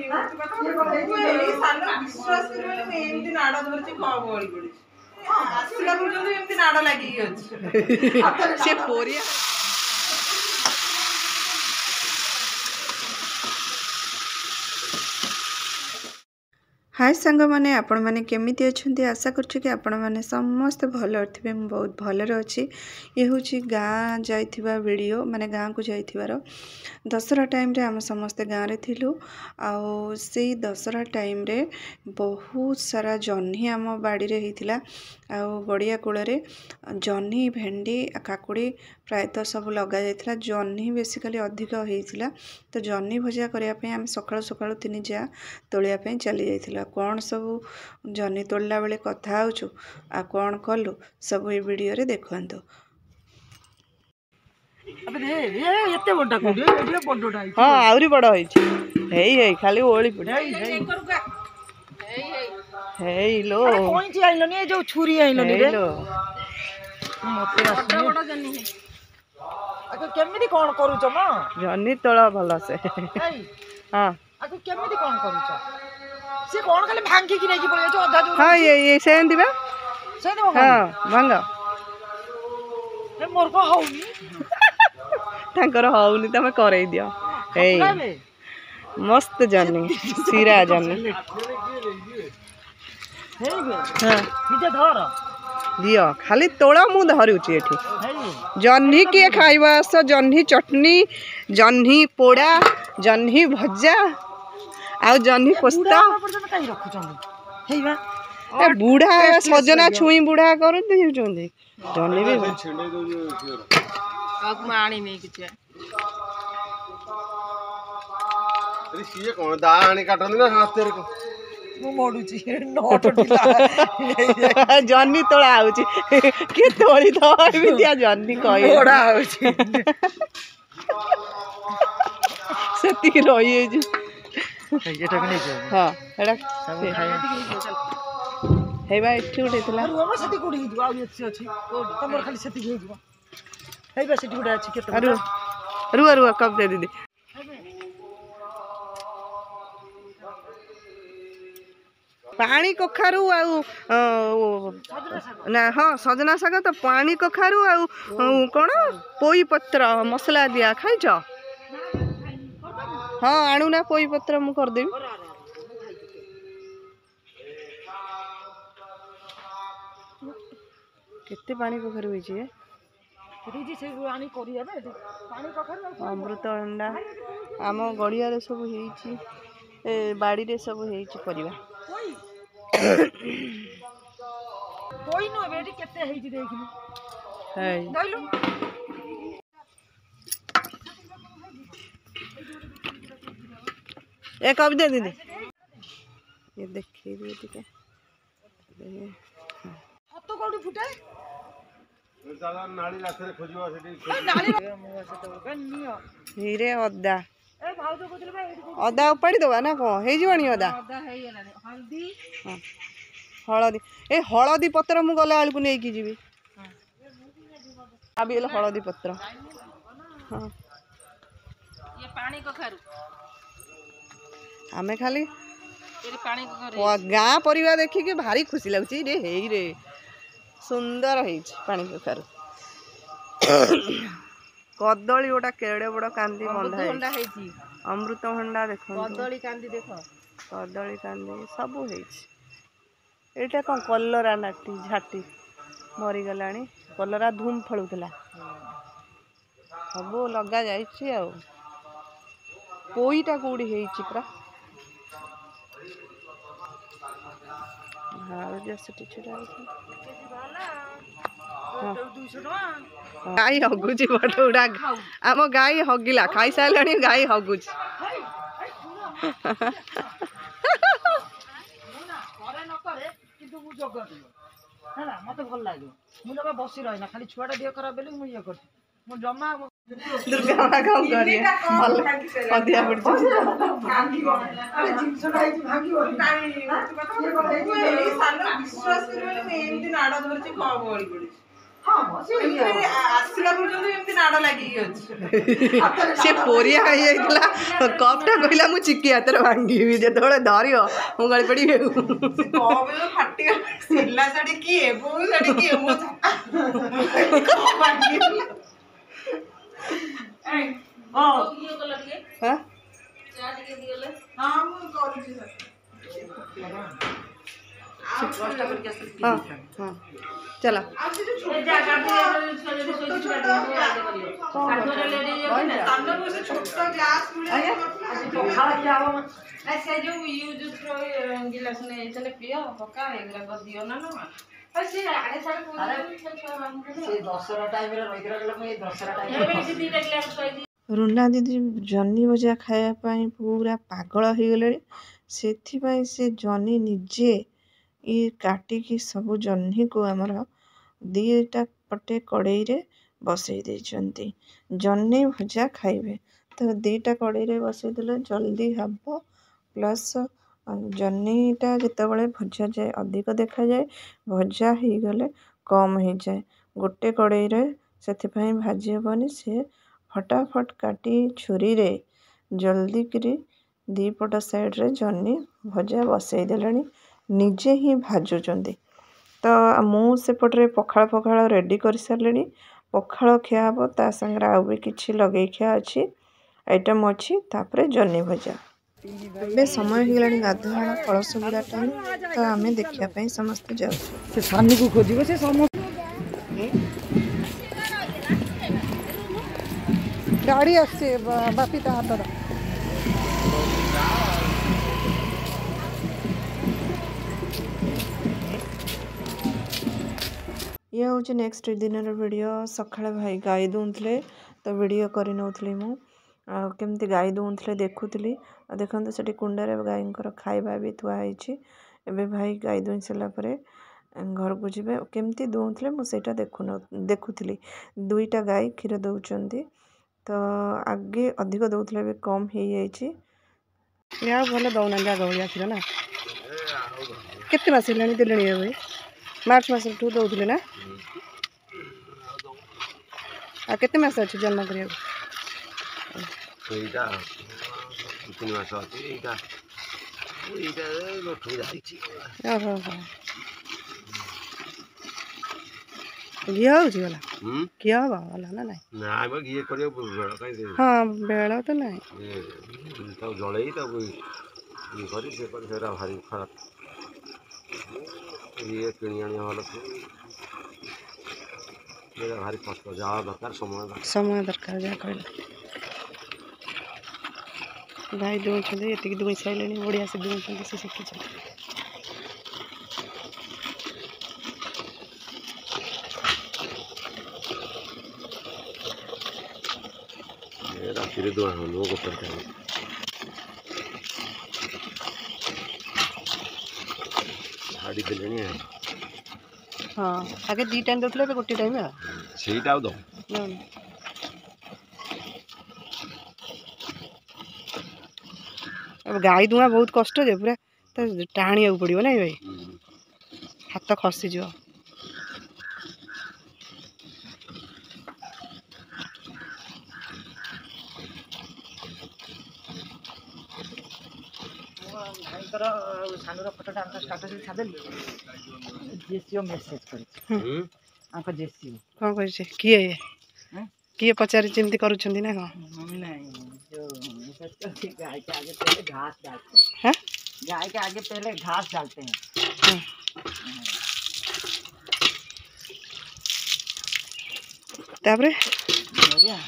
विश्वास कर नाड़ धरती बड़ी पड़ी आसला पर्यटन नाड़ लगे हाय सांग मैंने आपण मैंने केमिति अच्छे आशा करूँ कि आपण मैंने समस्ते भल थे बहुत भलरे अच्छी ये हूँ गाँ जाइथिबा वीडियो माने गाँ को जाइथिबार दशहरा टाइम रे आम समस्ते गाँव रे थिलु आउ से दशहरा टाइम रे बहुत सारा जह्नी आम बाड़ी रे हिथिला आउ गड़िया कूल रे जह्नी भेंडी काकुड़ी प्रायतः सब लगा जाइथिला जह्नी बेसिकली अधिक होइथिला तो जह्नी भजा करिया पे आम सकाळु सकाळु तीन जा तोलिया पे चली जाइथिला कौन सब जह्नी तोड़ला बेले कथा होचु आ कौन कलु सब ये वीडियो रे देखंतो हाँ आउरी बड़ होई खाली ओली पड़ी हेई लो कोइची आइलो ने जो छुरी आइलो ने रे मते आसने बड़ जन्नी है आको केमिति कोन करू छ म जन्नी तोला भला से हां आको केमिति कोन करू छ से कोन खाली भांगी कि नै कि पड़े छ अधा जो हां ये सेन दिबा हां भांगा ए मोर को होउनी तांकर होउनी तमे करै दियो हे मस्त जन्नी सीरा जन्नी हां निजे धर दियो खाली तोड़ा मु धरुची एठी जन्नी के खाइबा स जन्नी चटनी जन्नी पोड़ा जन्नी भजा आ जन्नी पोस्ता ए बूढ़ा सजना छुई बूढ़ा कर देउचंदी जन्नी भी अब माणी नहीं किछ अरे सीए कोन दा आनी काटन ना हाथ तेरे को मु मोडुची नोट ढिला जन्नी तोड़ा आउची के तोड़ी तो भी दिया जन्नी कहि तोड़ा आउची सेती रही जी एटा के नै छ हां एटा सब खाया हे बा इठी उठेतला रुवा सेती कोडी हिजु आ एछि अछि तमर खाली सेती हिजु हे बा सेती उडा अछि केत रुवा रुवा कब दे दीदी पानी कखारू ना हाँ सजना शाग तो पानी कखारू कौन पोई पत्र मसला दिया खाइछ हाँ आणु ना पोई पत्र मु कर देबी केते पानी कखारू होई छै अमृतभंडा आम गड़िया रे सब होई बाड़ी रे सब होई परिवा कोई नो बेटी केते हेई छी देखिनु है दइलु ए कब दे दीदी ये देखि दे टिके हतो कोडी फुटे साला नाली रास्ते खोजवा सेठी नाली मुआ से तो हीरे अद्दा ए भाउ तो कोतले भाई अद्दा उपाड़ी दवा ना को हेई जीवानी अद्दा अद्दा हेई गेलानी हल्दी हां हलदी ए हलदी पत्र मु गले आलू को नै की जीवी हां अबी एला हलदी पत्र हां ये पानी कखारू आमे खाली तेरे पानी कखारू गां परिवार देखि के भारी खुशी लागुची रे हेई रे सुंदर हेई पानी कखारू कदली गोटा केड़े बड़ कांदी बंधा है अमृतभंडा देखो कदली कांदी देखो कदली कांदी सब है एटा कौन कलरा नाटी झाटी मरी गलानी कलरा धूम फलुला सब लगा जाइछि आ पोईटा कोड़ी हेछि पूरा हां जस्ट छोटा गाई हगुची बट उड़ा आम गाई हगिला खाई सारे गाई हगुची मत भल लगे मुझे बसी रही खाली छुआ दिह खराब बोली मुझे कर जमा दुर्गा माँ कौन करिए अधिया विश्वास कर नाड़ धरती बड़ी पड़ी से पोरिया कपटा कहला मु चिकी हाथ भांगी जो धर मु गली पड़ी चला रुना दीदी जन्नी भजा खायापाई पूरा पागल हो गले से जन्नी निजे ये काटिकी सब जन्नी को आमर दीटा पटे कड़ई रे बसई देइचंती जन्नी भजा खाइबे तो दीटा कड़ई रे बसई देले जल्दी हब प्लस जन्नीटा जितेबाला भजा जाए अधिक देखा जाए भजा हो गले कम हो जाए गोटे कड़ई रे से भाजी हेबनी से फटाफट काटी छुरी रे जल्दी करी दीपट साइड रे जन्नी भजा बसई देले निजे ही भाजुचंदी तो मु सेपटे पखाड़ पखाड़ रेडी कर सारे पखाड़ खिया हे ता संगे आउ भी किसी लगे खिया अच्छी आइटम अच्छी तापर जन्नी भजा ए समय हो गला गाधुआ कलश बुड़ा टाइम तो आम देखापी समस्त जाऊ खोज गाड़ी आसे बापी ता हाथ ये हूँ नेक्स्ट दिन वीडियो सकाଳେ भाई गाई दूले तो वीडियो कर केमती गाई दूले देखुली देखते से कुंडारे गाई खाଇବା भी थुआई एवं भाई गाई दुई सारापर घर को जी केमती दूले मुझे देखुली दुईटा गाई क्षीर दौरान तो आगे अधिक दौले कम हो जाए भल दौना भाया क्षीर ना केते मास देले मार्च मास दौले ना आ केते मास अच्छे जन्म करिया घी होगा घी हवा ना हाँ बेल तो ना जल भारी खराब ये किणी आनी भल भारी कष्ट जहाँ दरकार समय दरकार जहाँ कहल गाई दूसरे ये दुई सारे बढ़िया से दूसरे से शिखी राति दुआ गोटे छाड़ी दे हाँ आगे दी टाइम दौले गोटे टाइम ସେଇଟା दो गाई दुआ बहुत कष्ट जे पूरा तो टाणिया पड़ो ना भाई हाथ खसीज सानूर फोटोटा स्टाटस छाड़ी जेसीओ मेसेज कर जेसीओ कौन कर किए पचारि चिंती करुछंदी ना कौन नहीं जो गाय के आगे पहले घास डालते हैं गाय के आगे पहले घास डालते हैं तापरे बढ़िया